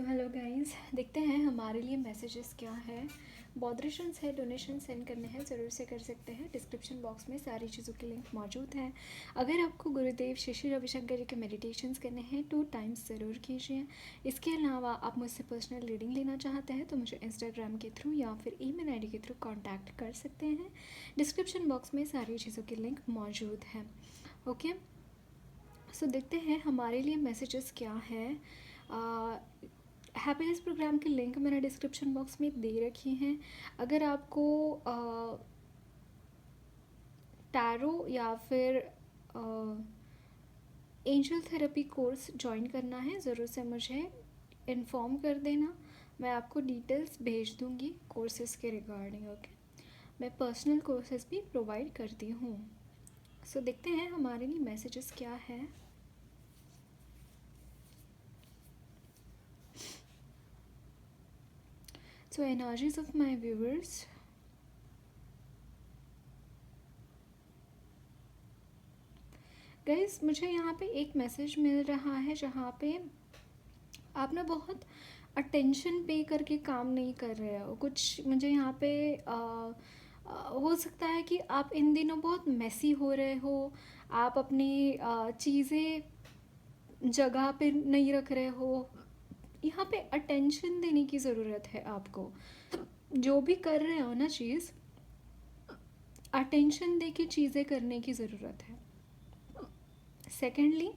So hello guys, देखते हैं हमारे लिए मैसेजेस क्या है। मॉडरेशंस है, डोनेशन सेंड करने हैं, ज़रूर से कर सकते हैं। डिस्क्रिप्शन बॉक्स में सारी चीज़ों के लिंक मौजूद हैं। अगर आपको गुरुदेव श्री श्री रविशंकर जी के मेडिटेशंस करने हैं 2 टाइम्स ज़रूर कीजिए। इसके अलावा आप मुझसे पर्सनल रीडिंग लेना चाहते हैं तो मुझे इंस्टाग्राम के थ्रू या फिर ईमेल आईडी के थ्रू कॉन्टैक्ट कर सकते हैं। डिस्क्रिप्शन बॉक्स में सारी चीज़ों के लिंक मौजूद हैं। ओके, सो देखते हैं हमारे लिए मैसेजेस क्या है। हैप्पीनेस प्रोग्राम की लिंक मैंने डिस्क्रिप्शन बॉक्स में दे रखी हैं। अगर आपको टैरो या फिर एंजल थेरेपी कोर्स ज्वाइन करना है, ज़रूर से मुझे इन्फॉर्म कर देना। मैं आपको डिटेल्स भेज दूँगी कोर्सेज़ के रिगार्डिंग। ओके, मैं पर्सनल कोर्सेज़ भी प्रोवाइड करती हूँ। सो देखते हैं हमारे लिए मैसेजेस क्या है। So energies of my viewers. Guys, मुझे यहाँ पे एक मैसेज मिल रहा है जहाँ पे आप ना बहुत अटेंशन पे करके काम नहीं कर रहे हो। कुछ मुझे यहाँ पे हो सकता है कि आप इन दिनों बहुत मेसी हो रहे हो। आप अपनी चीज़ें जगह पे नहीं रख रहे हो। यहाँ पे अटेंशन देने की ज़रूरत है आपको। जो भी कर रहे हो ना चीज़, अटेंशन दे के चीज़ें करने की ज़रूरत है। सेकेंडली,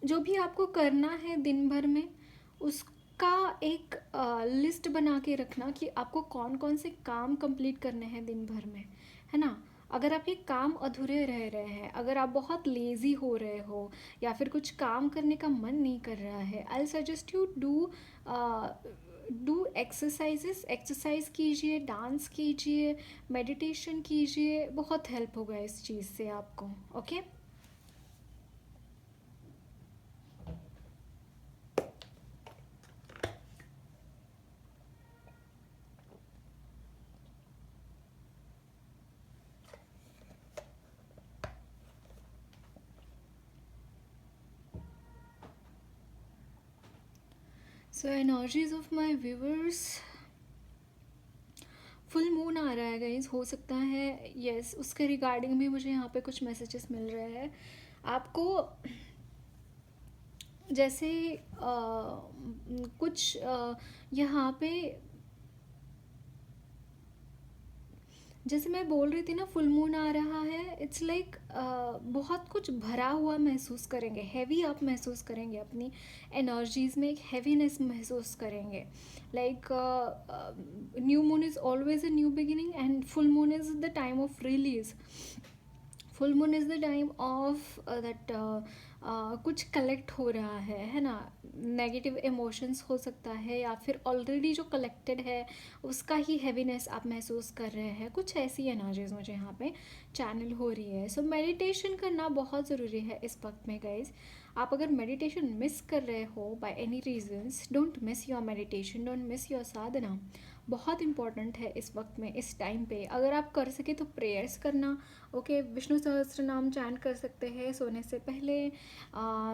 जो भी आपको करना है दिन भर में, उसका एक लिस्ट बना के रखना कि आपको कौन कौन से काम कंप्लीट करने हैं दिन भर में, है ना। अगर आपके काम अधूरे रह रहे हैं, अगर आप बहुत लेज़ी हो रहे हो या फिर कुछ काम करने का मन नहीं कर रहा है, I suggest you do exercise कीजिए, डांस कीजिए, मेडिटेशन कीजिए। बहुत हेल्प होगा इस चीज़ से आपको। Okay, so energies of my viewers, full moon आ रहा है गाइज, हो सकता है यस उसके रिगार्डिंग भी मुझे यहाँ पे कुछ मैसेजेस मिल रहे हैं आपको। जैसे कुछ यहाँ पे, जैसे मैं बोल रही थी ना, फुल मून आ रहा है। इट्स लाइक बहुत कुछ भरा हुआ महसूस करेंगे, हैवी आप महसूस करेंगे, अपनी एनर्जीज में एक हैवीनेस महसूस करेंगे। Like new moon is always a new beginning and full moon is the time of release. Full moon is the time of that कुछ कलेक्ट हो रहा है ना। नेगेटिव इमोशंस हो सकता है या फिर ऑलरेडी जो कलेक्टेड है उसका ही हैवीनेस आप महसूस कर रहे हैं। कुछ ऐसी एनर्जीज मुझे यहाँ पे चैनल हो रही है। सो मेडिटेशन करना बहुत ज़रूरी है इस वक्त में गाइज। आप अगर मेडिटेशन मिस कर रहे हो by any reasons, don't miss your meditation, don't miss your sadhana. बहुत इंपॉर्टेंट है इस वक्त में, इस टाइम पे। अगर आप कर सके तो प्रेयर्स करना। ओके, विष्णु सहस्त्र नाम चैंट कर सकते हैं सोने से पहले।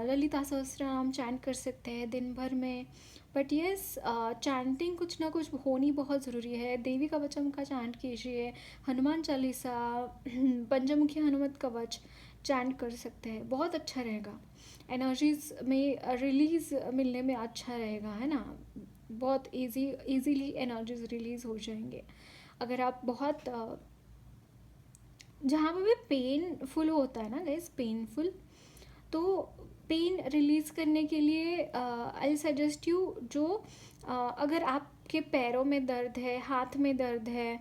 ललिता सहस्त्र नाम चैंट कर सकते हैं दिन भर में। बट येस, चैंटिंग कुछ ना कुछ होनी बहुत ज़रूरी है। देवी कवचम का चैंट कीजिए, हनुमान चालीसा, पंचमुखी हनुमत कवच चैंट कर सकते हैं, बहुत अच्छा रहेगा। एनर्जीज में रिलीज़ मिलने में अच्छा रहेगा, है ना। बहुत इजीली एनर्जीज रिलीज़ हो जाएंगे। अगर आप बहुत जहाँ पे भी पेनफुल होता है ना गाइस, पेनफुल, तो पेन रिलीज़ करने के लिए आई सजेस्ट यू, जो अगर आपके पैरों में दर्द है, हाथ में दर्द है,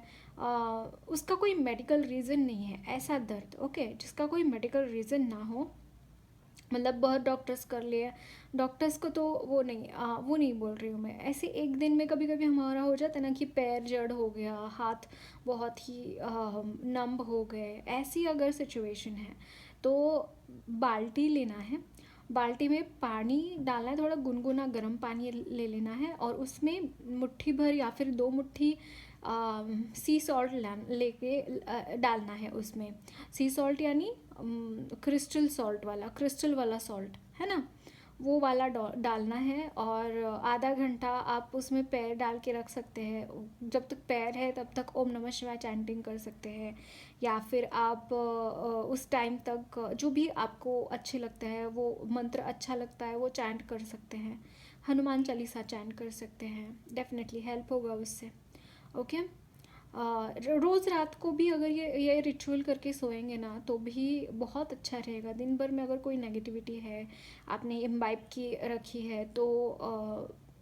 उसका कोई मेडिकल रीज़न नहीं है, ऐसा दर्द, ओके, जिसका कोई मेडिकल रीज़न ना हो। मतलब बहुत डॉक्टर्स कर लिए, डॉक्टर्स को तो वो नहीं बोल रही हूँ मैं। ऐसे एक दिन में कभी कभी हमारा हो जाता है ना कि पैर जड़ हो गया, हाथ बहुत ही नंब हो गए, ऐसी अगर सिचुएशन है तो बाल्टी लेना है। बाल्टी में पानी डालना है, थोड़ा गुनगुना गर्म पानी ले लेना है और उसमें मुट्ठी भर या फिर 2 मुट्ठी सी सॉल्ट लेके डालना है उसमें। सी सॉल्ट यानी क्रिस्टल सॉल्ट वाला, क्रिस्टल वाला सॉल्ट, है ना। वो वाला डालना है, और आधा घंटा आप उसमें पैर डाल के रख सकते हैं। जब तक पैर है तब तक ओम नमः शिवाय चैंटिंग कर सकते हैं, या फिर आप उस टाइम तक जो भी आपको अच्छे लगता है, वो मंत्र अच्छा लगता है वो चैंट कर सकते हैं। हनुमान चालीसा चैंट कर सकते हैं, डेफिनेटली हेल्प होगा उससे। ओके। रोज़ रात को भी अगर ये रिचुअल करके सोएंगे ना तो भी बहुत अच्छा रहेगा। दिन भर में अगर कोई नेगेटिविटी है, आपने इम्बाइब की रखी है, तो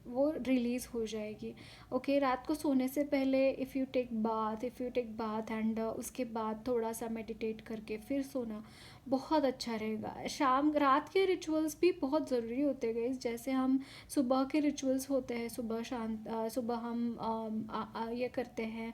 वो रिलीज़ हो जाएगी। ओके। रात को सोने से पहले if you take bath and उसके बाद थोड़ा सा मेडिटेट करके फिर सोना बहुत अच्छा रहेगा। रात के रिचुअल्स भी बहुत ज़रूरी होते हैं गाइस। जैसे हम सुबह के रिचुअल्स होते हैं, सुबह हम ये करते हैं,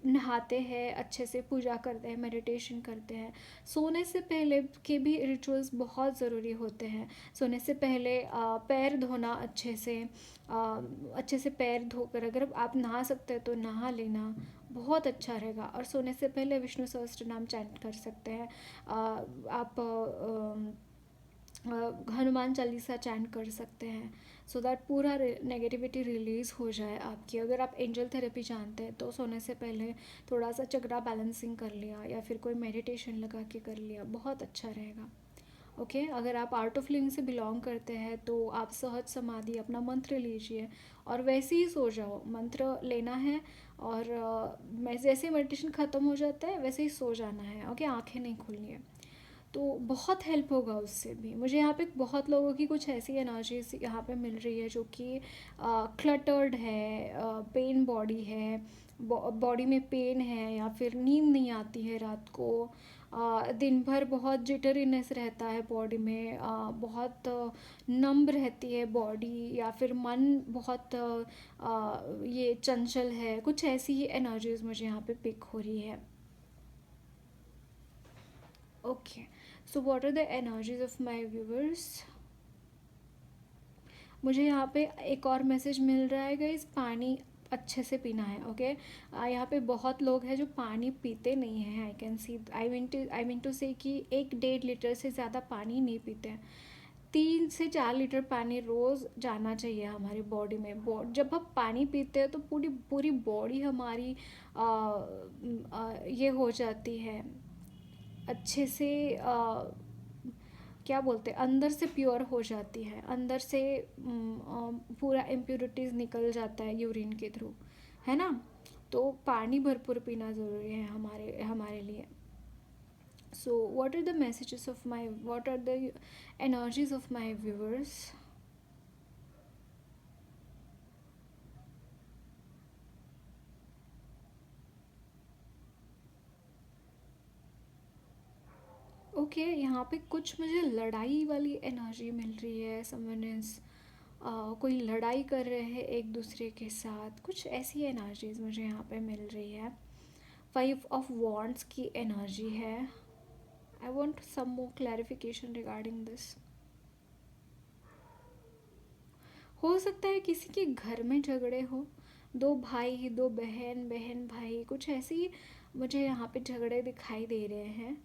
नहाते हैं, अच्छे से पूजा करते हैं, मेडिटेशन करते हैं। सोने से पहले के भी रिचुअल्स बहुत ज़रूरी होते हैं। सोने से पहले पैर धोना अच्छे से पैर धोकर, अगर आप नहा सकते हैं तो नहा लेना बहुत अच्छा रहेगा। और सोने से पहले विष्णु सहस्त्र नाम चैंट कर सकते हैं। आप हनुमान चालीसा चैंट कर सकते हैं, सो दैट पूरा नेगेटिविटी रिलीज़ हो जाए आपकी। अगर आप एंजल थेरेपी जानते हैं तो सोने से पहले थोड़ा सा चक्रा बैलेंसिंग कर लिया, या फिर कोई मेडिटेशन लगा के कर लिया, बहुत अच्छा रहेगा। ओके। अगर आप आर्ट ऑफ लिविंग से बिलोंग करते हैं तो आप सहज समाधि अपना मंत्र लीजिए और वैसे ही सो जाओ। मंत्र लेना है और जैसे मेडिटेशन ख़त्म हो जाता है वैसे ही सो जाना है। ओके। आंखें नहीं खोलनी है। तो बहुत हेल्प होगा उससे भी। मुझे यहाँ पे बहुत लोगों की कुछ ऐसी एनर्जीज यहाँ पे मिल रही है जो कि क्लटर्ड है, पेन बॉडी है, बॉडी में पेन है, या फिर नींद नहीं आती है रात को, दिन भर बहुत जिटरीनेस रहता है बॉडी में, बहुत नम्ब रहती है बॉडी, या फिर मन बहुत ये चंचल है। कुछ ऐसी ही एनर्जीज मुझे यहाँ पे पिक हो रही है। Okay. So what are the energies of my viewers. मुझे यहाँ पे एक और मैसेज मिल रहा है गाइस, पानी अच्छे से पीना है। ओके। यहाँ पे बहुत लोग हैं जो पानी पीते नहीं हैं। I can see, I mean to say कि 1-1.5 लीटर से ज़्यादा पानी नहीं पीते हैं। 3 से 4 लीटर पानी रोज़ जाना चाहिए हमारी बॉडी में। जब हम पानी पीते हैं तो पूरी पूरी बॉडी हमारी ये हो जाती है अच्छे से, क्या बोलते हैं, अंदर से प्योर हो जाती है, अंदर से पूरा इम्प्योरिटीज़ निकल जाता है यूरिन के थ्रू, है ना। तो पानी भरपूर पीना ज़रूरी है हमारे हमारे लिए। So what are the energies of my viewers. Okay. यहाँ पे कुछ मुझे लड़ाई वाली एनर्जी मिल रही है। समवन इज कोई लड़ाई कर रहे हैं एक दूसरे के साथ, कुछ ऐसी एनर्जीज मुझे यहाँ पे मिल रही है। 5 ऑफ वॉन्ड्स की एनर्जी है। I want some more clarification regarding this. हो सकता है किसी के घर में झगड़े हो, दो भाई, दो बहन, बहन भाई, कुछ ऐसी मुझे यहाँ पे झगड़े दिखाई दे रहे हैं।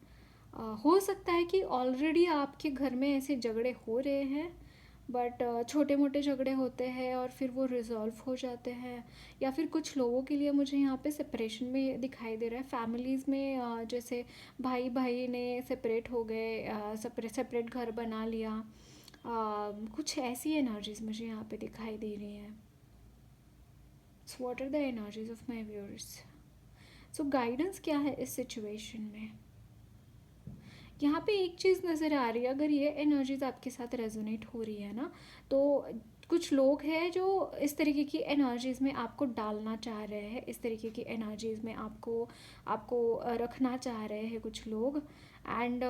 हो सकता है कि ऑलरेडी आपके घर में ऐसे झगड़े हो रहे हैं, बट छोटे मोटे झगड़े होते हैं और फिर वो रिजॉल्व हो जाते हैं। या फिर कुछ लोगों के लिए मुझे यहाँ पे सेपरेशन में दिखाई दे रहा है। फैमिलीज़ में जैसे भाई भाई ने सेपरेट हो गए, सेपरेट सेपरेट घर बना लिया। कुछ ऐसी एनर्जीज मुझे यहाँ पे दिखाई दे रही हैं। So what are the energies of my viewers. So guidance क्या है इस सिचुएशन में। यहाँ पे एक चीज़ नज़र आ रही है, अगर ये एनर्जीज आपके साथ रेजोनेट हो रही है ना, तो कुछ लोग हैं जो इस तरीके की एनर्जीज़ में आपको डालना चाह रहे हैं, इस तरीके की एनर्जीज़ में आपको आपको रखना चाह रहे हैं कुछ लोग। एंड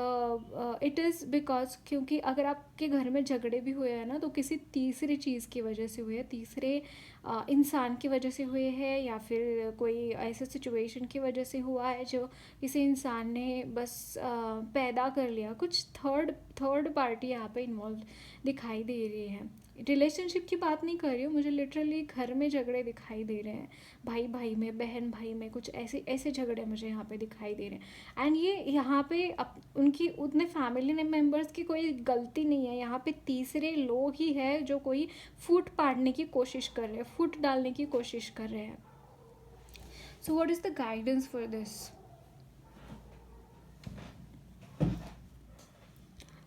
इट इज़ बिकॉज, क्योंकि अगर आपके घर में झगड़े भी हुए हैं ना तो किसी तीसरी चीज़ की वजह से हुए हैं, तीसरे इंसान की वजह से हुए हैं, या फिर कोई ऐसे सिचुएशन की वजह से हुआ है जो किसी इंसान ने बस पैदा कर लिया। कुछ थर्ड पार्टी यहाँ पे इन्वॉल्व दिखाई दे रही है। रिलेशनशिप की बात नहीं कर रही हूँ, मुझे लिटरली घर में झगड़े दिखाई दे रहे हैं, भाई भाई में, बहन भाई में, कुछ ऐसे ऐसे झगड़े मुझे यहाँ पे दिखाई दे रहे हैं। एंड ये यहाँ पे उनकी उतने फैमिली मेम्बर्स की कोई गलती नहीं है, यहाँ पे तीसरे लोग ही है जो कोई फुट पाड़ने की कोशिश कर रहे हैं, फुट डालने की कोशिश कर रहे हैं। So what is the guidance for this?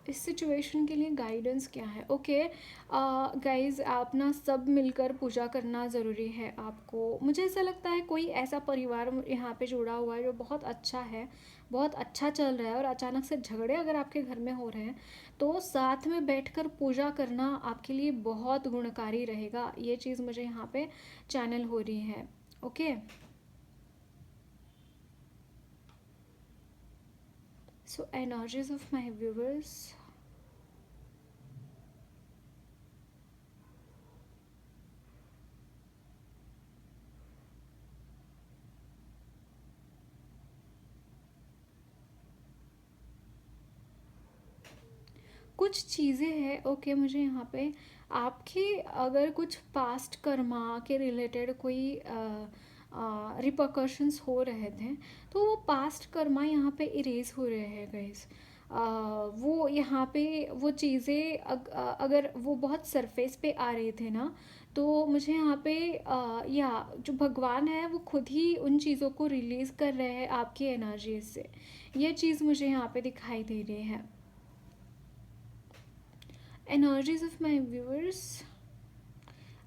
इस सिचुएशन के लिए गाइडेंस क्या है? ओके गाइज, आप ना सब मिलकर पूजा करना ज़रूरी है आपको। मुझे ऐसा लगता है कोई ऐसा परिवार यहाँ पे जुड़ा हुआ है जो बहुत अच्छा है, बहुत अच्छा चल रहा है, और अचानक से झगड़े अगर आपके घर में हो रहे हैं तो साथ में बैठकर पूजा करना आपके लिए बहुत गुणकारी रहेगा। ये चीज़ मुझे यहाँ पे चैनल हो रही है। Okay, so energies of my viewers, कुछ चीज़ें हैं। ओके, मुझे यहाँ पे आपके अगर कुछ पास्ट कर्मा के रिलेटेड कोई रिपरकशंस हो रहे थे तो वो पास्ट कर्मा यहाँ पे इरेज हो रहे हैं गाइस। वो यहाँ पे वो चीज़ें अगर वो बहुत सरफेस पे आ रहे थे ना, तो मुझे यहाँ पे या जो भगवान है वो खुद ही उन चीज़ों को रिलीज़ कर रहे हैं आपकी एनर्जी से। ये चीज़ मुझे यहाँ पे दिखाई दे रही है। एनर्जीज ऑफ माई व्यूअर्स,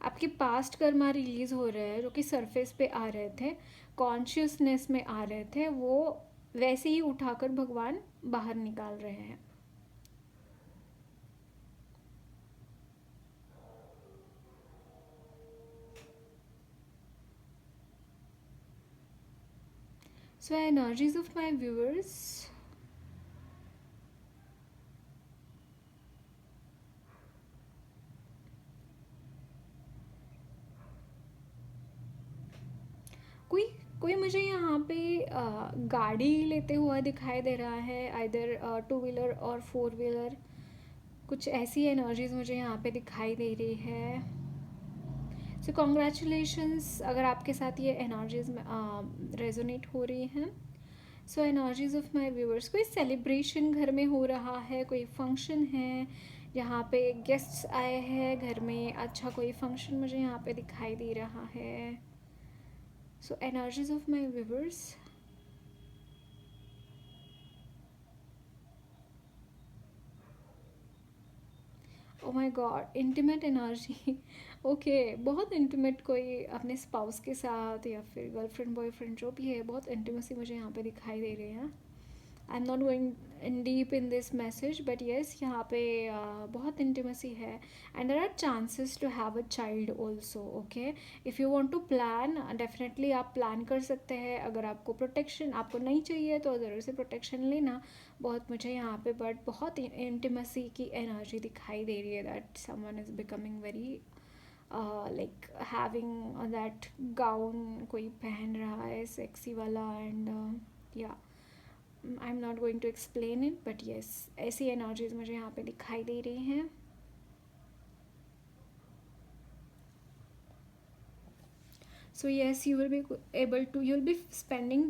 आपके पास्ट कर्मा रिलीज हो रहे हैं जो कि सरफेस पे आ रहे थे, कॉन्शियसनेस में आ रहे थे, वो वैसे ही उठाकर भगवान बाहर निकाल रहे हैं। सो एनर्जीज ऑफ माई व्यूअर्स, कोई कोई मुझे यहाँ पे गाड़ी लेते हुआ दिखाई दे रहा है, आइदर टू व्हीलर और फोर व्हीलर। कुछ ऐसी एनर्जीज मुझे यहाँ पे दिखाई दे रही है। सो कॉन्ग्रेचुलेशंस अगर आपके साथ ये एनर्जीज रेजोनेट हो रही हैं। सो एनर्जीज ऑफ माई व्यूअर्स, कोई सेलिब्रेशन घर में हो रहा है, कोई फंक्शन है, यहाँ पे गेस्ट्स आए हैं घर में, अच्छा कोई फंक्शन मुझे यहाँ पे दिखाई दे रहा है। So energies of my viewers, oh my god, intimate energy. Okay, बहुत इंटीमेट, कोई अपने स्पाउस के साथ या फिर गर्लफ्रेंड बॉयफ्रेंड जो भी है, बहुत इंटीमेसी मुझे यहाँ पे दिखाई दे रही है। I am not going in deep in this message, but yes यहाँ पे बहुत इंटीमेसी है and there are chances to have a child also. Okay, if you want to plan, definitely आप प्लान कर सकते हैं। अगर आपको प्रोटेक्शन आपको नहीं चाहिए तो ज़रूर से प्रोटेक्शन लेना। बहुत मुझे यहाँ पे बट बहुत इंटीमेसी की एनर्जी दिखाई दे रही है, that someone is becoming very like having that gown कोई पहन रहा है सेक्सी वाला, एंड या I am not going to explain it, but yes ऐसी एनर्जीज मुझे यहाँ पे दिखाई दे रही हैं। So yes, you will be able to, you will be spending